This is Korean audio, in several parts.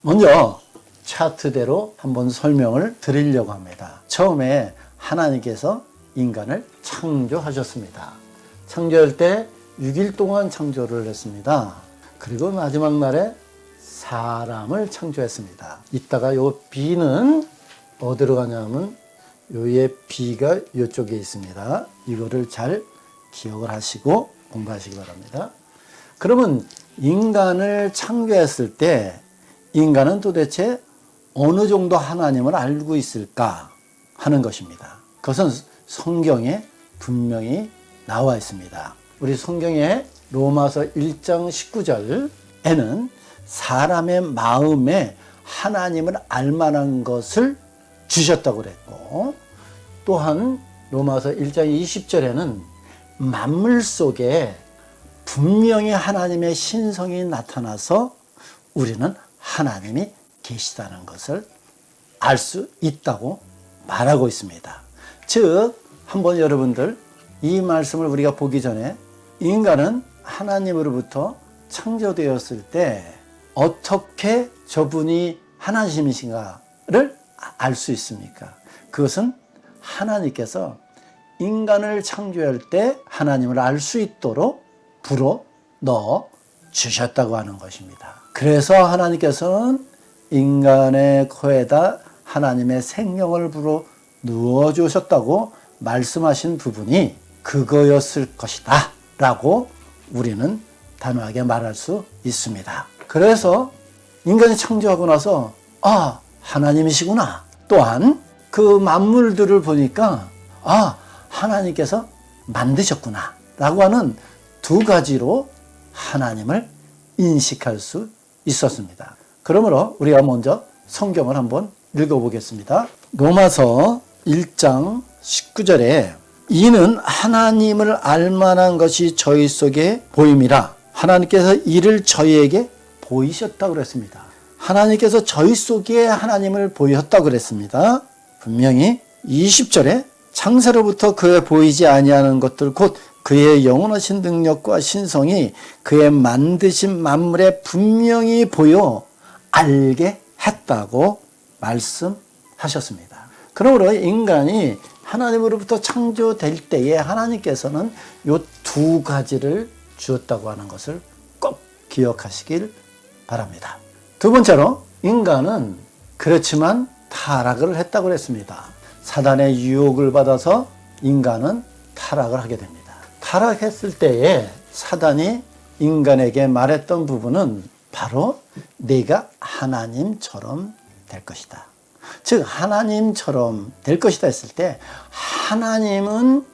먼저 차트대로 한번 설명을 드리려고 합니다. 처음에 하나님께서 인간을 창조하셨습니다. 창조할 때 6일 동안 창조를 했습니다. 그리고 마지막 날에 사람을 창조했습니다. 이따가 요 B는 어디로 가냐면 요의 B가 이쪽에 있습니다. 이거를 잘 기억을 하시고 공부하시기 바랍니다. 그러면 인간을 창조했을 때 인간은 도대체 어느 정도 하나님을 알고 있을까 하는 것입니다. 그것은 성경에 분명히 나와 있습니다. 우리 성경에 로마서 1장 19절에는 사람의 마음에 하나님을 알만한 것을 주셨다고 그랬고, 또한 로마서 1장 20절에는 만물 속에 분명히 하나님의 신성이 나타나서 우리는 하나님이 계시다는 것을 알 수 있다고 말하고 있습니다. 즉, 한번 여러분들 이 말씀을 우리가 보기 전에 인간은 하나님으로부터 창조되었을 때 어떻게 저분이 하나님이신가를 알 수 있습니까? 그것은 하나님께서 인간을 창조할 때 하나님을 알 수 있도록 불어 넣어 주셨다고 하는 것입니다. 그래서 하나님께서는 인간의 코에다 하나님의 생명을 불어 넣어 주셨다고 말씀하신 부분이 그거였을 것이다 라고 우리는 단호하게 말할 수 있습니다. 그래서 인간이 창조하고 나서 하나님이시구나. 또한 그 만물들을 보니까 하나님께서 만드셨구나 라고 하는 두 가지로 하나님을 인식할 수 있었습니다. 그러므로 우리가 먼저 성경을 한번 읽어보겠습니다. 로마서 1장 19절에 이는 하나님을 알만한 것이 저희 속에 보임이라 하나님께서 이를 저희에게 보이셨다고 그랬습니다. 하나님께서 저희 속에 하나님을 보였다고 그랬습니다. 분명히 20절에 창세로부터 그에 보이지 아니하는 것들 곧 그의 영원하신 능력과 신성이 그의 만드신 만물에 분명히 보여 알게 했다고 말씀하셨습니다. 그러므로 인간이 하나님으로부터 창조될 때에 하나님께서는 이 두 가지를 주었다고 하는 것을 꼭 기억하시길 바랍니다. 두 번째로 인간은 그렇지만 타락을 했다고 그랬습니다. 사단의 유혹을 받아서 인간은 타락을 하게 됩니다. 타락했을 때에 사단이 인간에게 말했던 부분은 바로 내가 하나님처럼 될 것이다. 즉 하나님처럼 될 것이다 했을 때 하나님은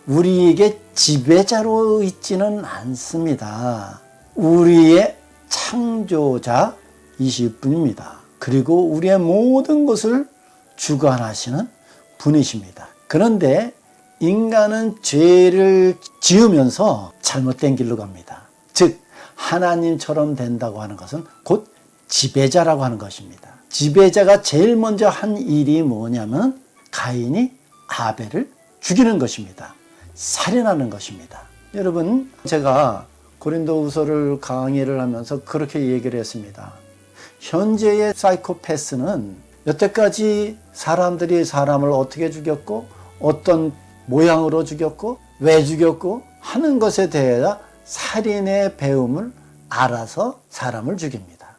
우리에게 지배자로 있지는 않습니다. 우리의 창조자이실 분입니다. 그리고 우리의 모든 것을 주관하시는 분이십니다. 그런데 인간은 죄를 지으면서 잘못된 길로 갑니다. 즉 하나님처럼 된다고 하는 것은 곧 지배자라고 하는 것입니다. 지배자가 제일 먼저 한 일이 뭐냐면 가인이 아벨을 죽이는 것입니다. 살인하는 것입니다. 여러분, 제가 고린도후서를 강의를 하면서 그렇게 얘기를 했습니다. 현재의 사이코패스는 여태까지 사람들이 사람을 어떻게 죽였고 어떤 모양으로 죽였고 왜 죽였고 하는 것에 대해 살인의 배움을 알아서 사람을 죽입니다.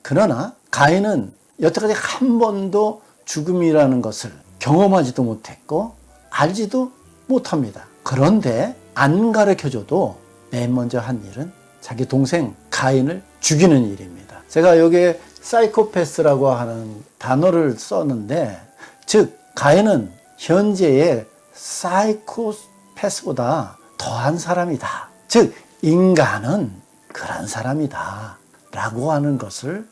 그러나 가인은 여태까지 한 번도 죽음이라는 것을 경험하지도 못했고 알지도 못합니다. 그런데 안 가르쳐줘도 맨 먼저 한 일은 자기 동생 가인을 죽이는 일입니다. 제가 여기에 사이코패스라고 하는 단어를 썼는데, 즉 가인은 현재의 사이코패스보다 더한 사람이다. 즉 인간은 그런 사람이다 라고 하는 것을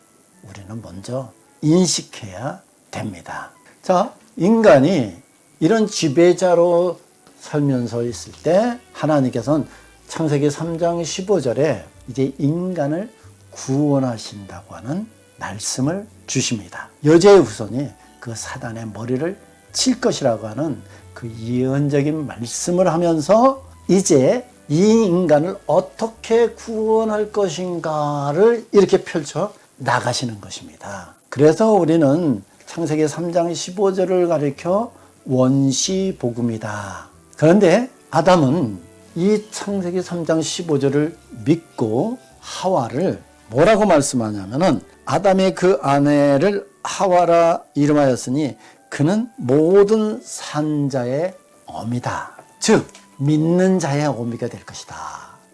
우리는 먼저 인식해야 됩니다. 자, 인간이 이런 지배자로 살면서 있을 때 하나님께서는 창세기 3장 15절에 이제 인간을 구원하신다고 하는 말씀을 주십니다. 여자의 후손이 그 사단의 머리를 칠 것이라고 하는 그 예언적인 말씀을 하면서 이제 이 인간을 어떻게 구원할 것인가를 이렇게 펼쳐 나가시는 것입니다. 그래서 우리는 창세기 3장 15절을 가리켜 원시복음이다. 그런데 아담은 이 창세기 3장 15절을 믿고 하와를 뭐라고 말씀하냐면은 아담의 그 아내를 하와라 이름하였으니 그는 모든 산자의 어미다. 즉 믿는 자의 어미가 될 것이다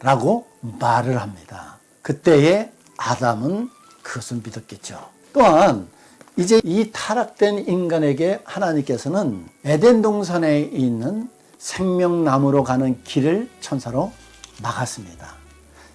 라고 말을 합니다. 그때에 아담은 그것을 믿었겠죠. 또한 이제 이 타락된 인간에게 하나님께서는 에덴 동산에 있는 생명나무로 가는 길을 천사로 막았습니다.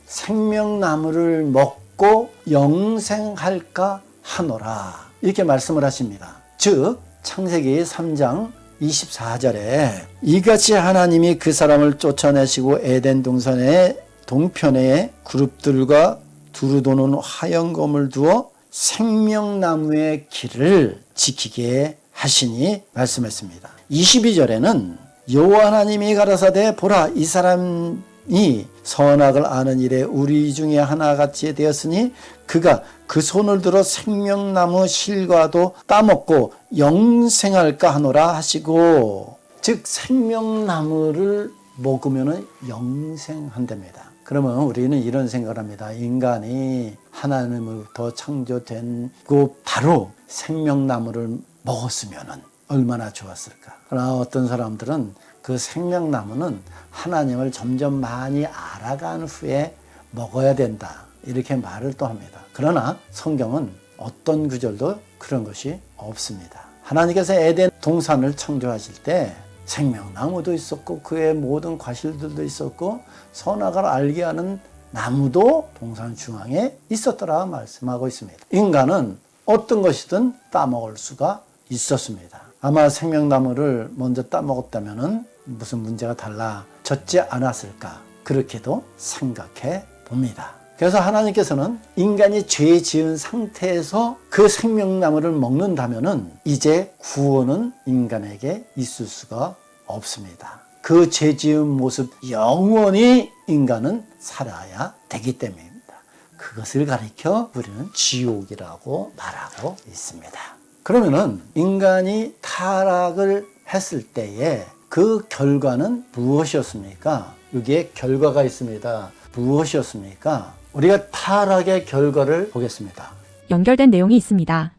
생명나무를 먹고 영생할까 하노라 이렇게 말씀을 하십니다. 즉 창세기 3장 24절에 이같이 하나님이 그 사람을 쫓아내시고 에덴 동산의 동편에 그룹들과 두루 도는 화영검을 두어 생명나무의 길을 지키게 하시니 말씀했습니다. 22절에는 여호와 하나님이 가라사대 보라 이 사람이 선악을 아는 일에 우리 중에 하나같이 되었으니 그가 그 손을 들어 생명나무 실과도 따먹고 영생할까 하노라 하시고 즉 생명나무를 먹으면 영생한답니다. 그러면 우리는 이런 생각을 합니다. 인간이 하나님으로부터 창조된 그 바로 생명나무를 먹었으면 얼마나 좋았을까. 그러나 어떤 사람들은 그 생명나무는 하나님을 점점 많이 알아간 후에 먹어야 된다 이렇게 말을 또 합니다. 그러나 성경은 어떤 구절도 그런 것이 없습니다. 하나님께서 에덴 동산을 창조하실 때 생명나무도 있었고 그의 모든 과실들도 있었고 선악을 알게 하는 나무도 동산 중앙에 있었더라 말씀하고 있습니다. 인간은 어떤 것이든 따먹을 수가 있었습니다. 아마 생명나무를 먼저 따먹었다면 무슨 문제가 달라졌지 않았을까 그렇게도 생각해 봅니다. 그래서 하나님께서는 인간이 죄 지은 상태에서 그 생명나무를 먹는다면 이제 구원은 인간에게 있을 수가 없습니다. 그 죄 지은 모습 영원히 인간은 살아야 되기 때문입니다. 그것을 가리켜 우리는 지옥이라고 말하고 있습니다. 그러면은 인간이 타락을 했을 때에 그 결과는 무엇이었습니까? 여기에 결과가 있습니다. 무엇이었습니까? 우리가 타락의 결과를 보겠습니다. 연결된 내용이 있습니다.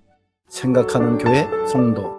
생각하는 교회 성도